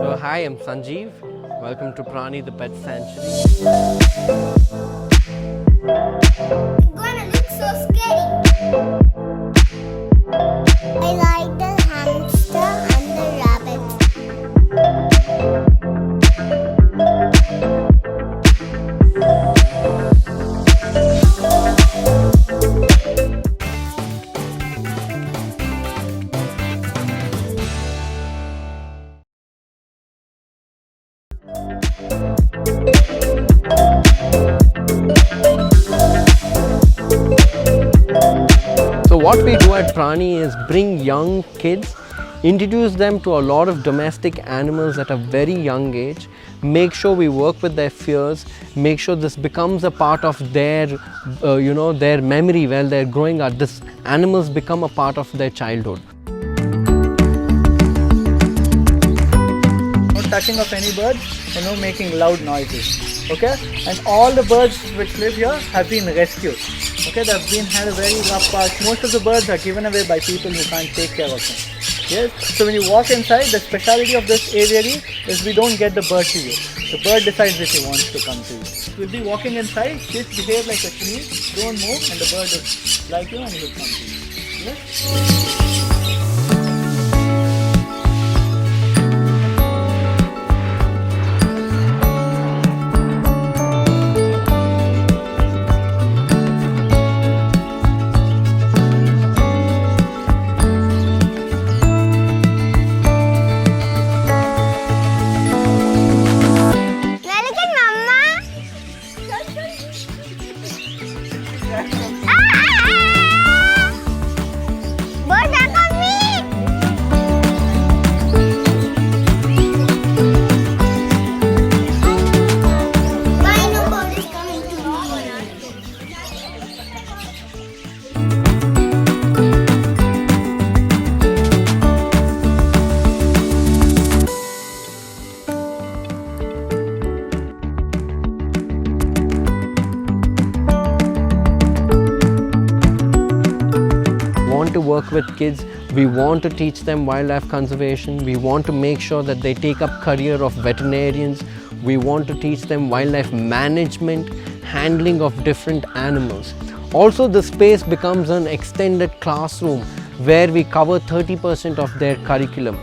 So hi, I'm Sanjeev. Welcome to Prani, the pet sanctuary. Iguana looks so scary. I like the hamster and the rabbit. So what we do at Prani is bring young kids, introduce them to a lot of domestic animals at a very young age, make sure we work with their fears, make sure this becomes a part of their, their memory while they're growing up. These animals become a part of their childhood. No touching of any birds and no making loud noises. Okay, and all the birds which live here have been rescued. Okay, they've been had a very rough past. Most of the birds are given away by people who can't take care of them. Yes, so when you walk inside, the speciality of this aviary is we don't get the bird to you. The bird decides if he wants to come to you. You'll be walking inside, just behave like a tree, don't move, and the bird will like you and he will come to you. Yes? To work with kids, we want to teach them wildlife conservation, we want to make sure that they take up career of veterinarians, we want to teach them wildlife management, handling of different animals. Also, the space becomes an extended classroom where we cover 30% of their curriculum.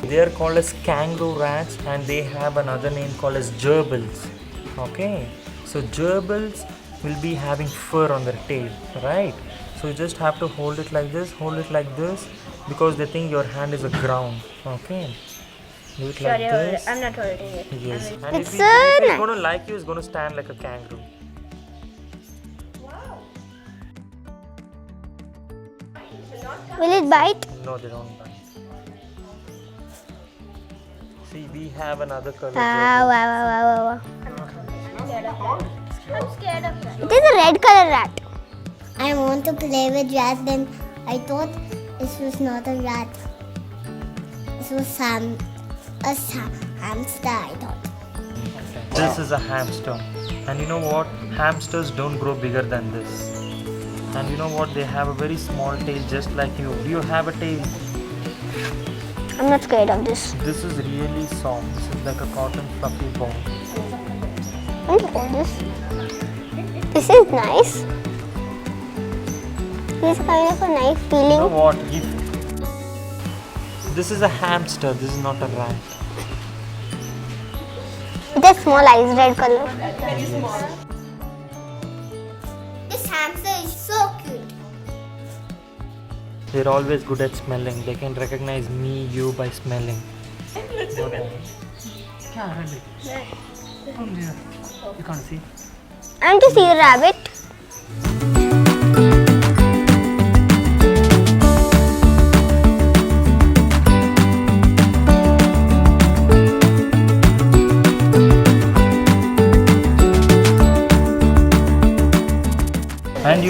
They are called as kangaroo rats and they have another name called as gerbils. Okay, so gerbils will be having fur on their tail, right? So you just have to hold it like this, because they think your hand is a ground. Okay, do it like this. I'm not holding it. Yes, and It's if so it's nice. going to like you, it's going to stand like a kangaroo. Will it bite? No, they don't bite. See, we have another color. Wow. I'm scared of that. It is a red color rat. I want to play with rats, then I thought this was not a rat. This was a hamster, I thought. This is a hamster. And you know what? Hamsters don't grow bigger than this. And you know what? They have a very small tail just like you. Do you have a tail? I'm not scared of this. This is really soft. This is like a cotton fluffy ball. I want to hold this. This is nice. He's kind of a nice You know feeling. what? This is a hamster. This is not a rat. With a small eyes, red color. This hamster is so cute. They're always good at smelling. They can recognize me, you by smelling. You can't see. I want to see a rabbit. And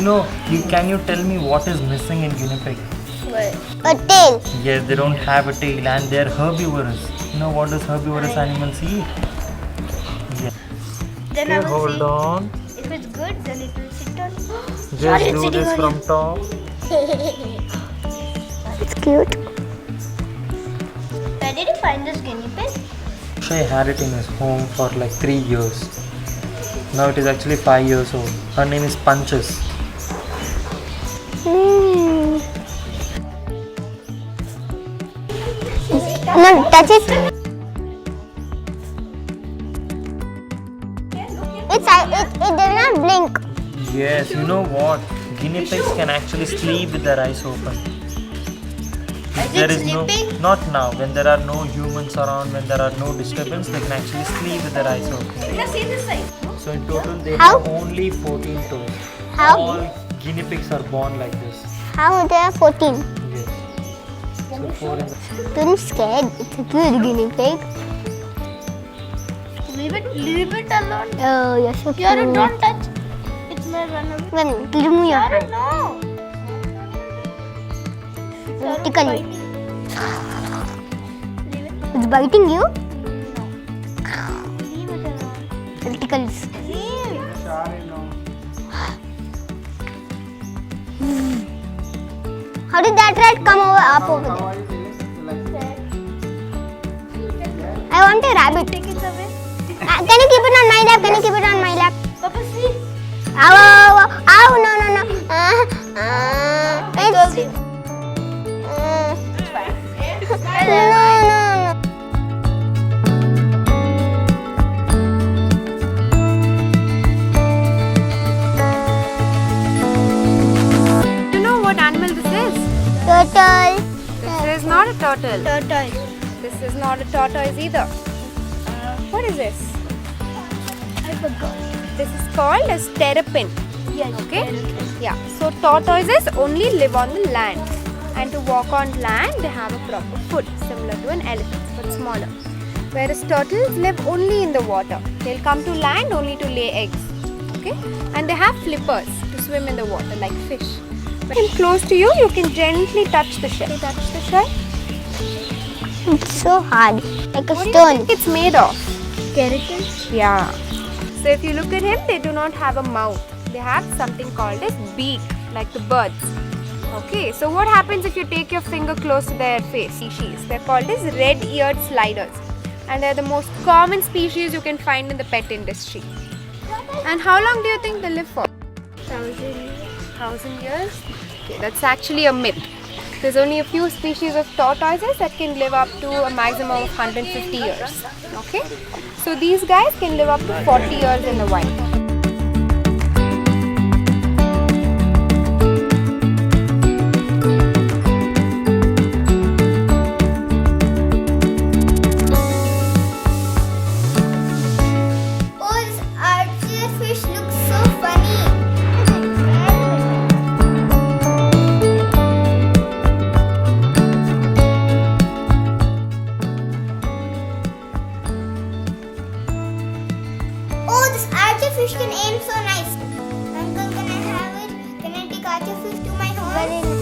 can you tell me what is missing in guinea pig? A tail. Yes, they don't have a tail and they're herbivorous. You know what does herbivorous animals eat? Yes. Then Okay, hold on. If it's good, then it will sit on. Just do this from top. It's cute. Where did you find this guinea pig? Shay had it in his home for like 3 years. Now it is actually 5 years old. Her name is Punches. No, touch it. It did not blink. Yes, you know what? Guinea pigs can actually sleep with their eyes open. There is not now. When there are no humans around, when there are no disturbance, they can actually sleep with their eyes open. So in total, they have only 14 toes. How? All guinea pigs are born like this. How there are 14? Yes. So 4 in the... Don't scared. It's a cute guinea pig. Leave it alone. Oh, you're so cute. Kiara, don't touch. It may run away. When, remove your hand. No. Tickle you. It's biting you? Leave it alone. It tickles. Leave. How did that rat come up over there? I want a rabbit. Take it away. Can you keep it on my lap? Can you keep it on my lap? Papa, see. Ow, ow, ow, ow, no, no, no. No, no, no. You know what animal this is? Turtle. This is not a turtle. Tortoise. This is not a tortoise either. What is this? I forgot. This is called as terrapin. Yes. Okay? Yeah. So tortoises only live on the land. And to walk on land, they have a proper foot, similar to an elephant, but smaller. Whereas turtles live only in the water. They'll come to land only to lay eggs. Okay? And they have flippers to swim in the water like fish. When I'm close to you, you can gently touch the shell. Touch the shell. It's so hard. Like a What do you stone. think it's made of? Keratin. Yeah. So if you look at him, they do not have a mouth. They have something called as beak, like the birds. Okay, so what happens if you take your finger close to their face? Species. They're called as red-eared sliders. And they're the most common species you can find in the pet industry. And how long do you think they live for? 1,000 years? Okay, that's actually a myth. There's only a few species of tortoises that can live up to a maximum of 150 years. Okay? So these guys can live up to 40 years in the wild. Oh, this archer fish looks so funny. Oh, this archer fish can aim so nice. Uncle, can I have it? Can I take archer fish to my home?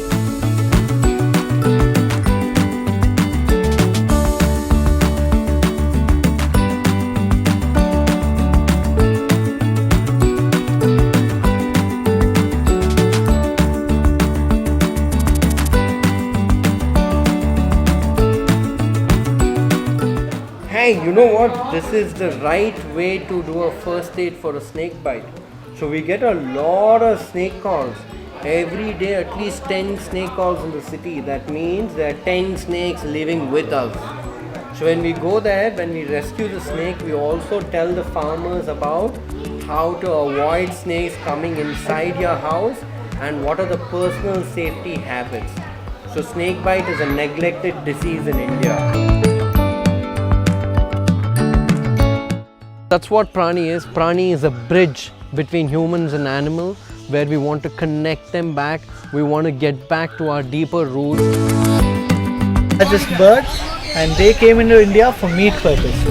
Hey, you know what? This is the right way to do a first aid for a snake bite. So we get a lot of snake calls Every day at least 10 snake calls in the city. That means there are 10 snakes living with us. So when we go there, when we rescue the snake, we also tell the farmers about how to avoid snakes coming inside your house and what are the personal safety habits. So snake bite is a neglected disease in India. That's what Prani is. Prani is a bridge between humans and animals where we want to connect them back. We want to get back to our deeper roots. This bird, and they came into India for meat purpose.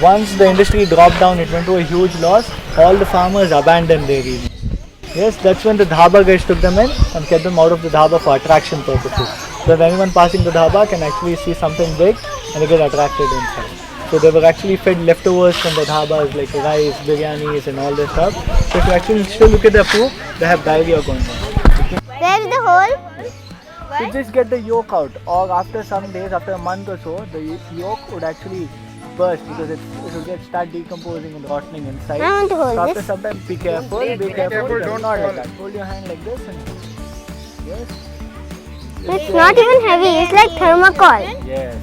Once the industry dropped down, it went to a huge loss. All the farmers abandoned their region. Yes, that's when the dhaba guys took them in and kept them out of the dhaba for attraction purposes. So that anyone passing the dhaba can actually see something big and they get attracted inside. So they were actually fed leftovers from the dhabas like rice, biryanis and all this stuff. So if you actually still look at their food, they have diarrhea going on. Where is the hole? You just get the yolk out, or after some days, after a month or so, the yolk would actually burst because it will start decomposing and rotting inside. I want to hold So after this. some time, be careful, don't not like that. Hold your hand like this and yes. It's not even heavy, it's like thermocol. Yes.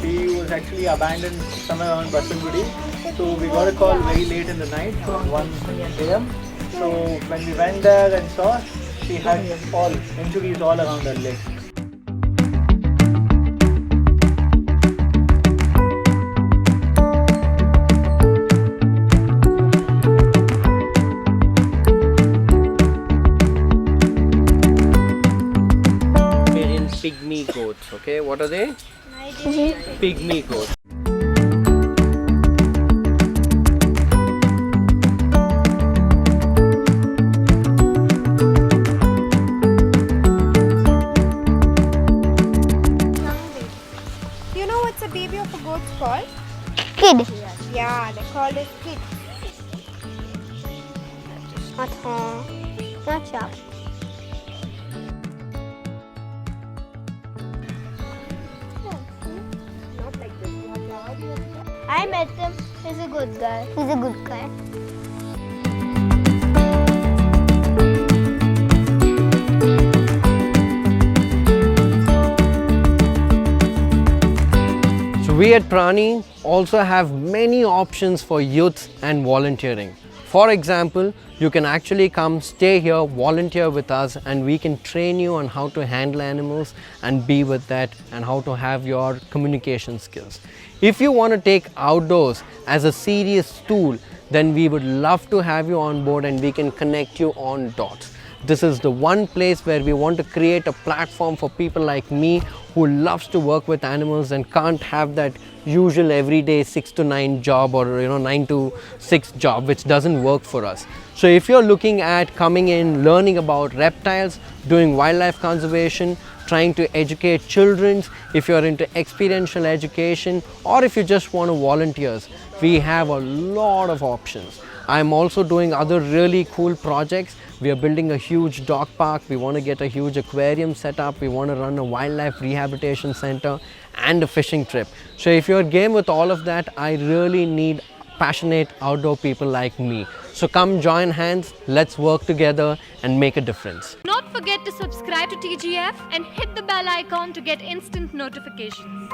She was actually abandoned somewhere around Basangudi. So we got a call very late in the night, 1 a.m. So when we went there and saw, she had injuries all around her legs. Pygmy goats, okay? What are they? Pygmy goats. Do you know what's the baby of a goat's called? Kid. Yeah, they're called as kids. Not sharp. I met him. He's a good guy. He's a good guy. So we at Prani also have many options for youth and volunteering. For example, you can actually come stay here, volunteer with us, and we can train you on how to handle animals and be with that and how to have your communication skills. If you want to take outdoors as a serious tool, then we would love to have you on board and we can connect you on dots. This is the one place where we want to create a platform for people like me who loves to work with animals and can't have that usual everyday 6 to 9 job or 9 to 6 job which doesn't work for us. So if you're looking at coming in, learning about reptiles, doing wildlife conservation, trying to educate children, if you're into experiential education, or if you just want to volunteers, we have a lot of options. I'm also doing other really cool projects. We are building a huge dog park. We want to get a huge aquarium set up. We want to run a wildlife rehabilitation center and a fishing trip. So if you're game with all of that, I really need passionate outdoor people like me. So come join hands, let's work together and make a difference. Don't forget to subscribe to TGF and hit the bell icon to get instant notifications.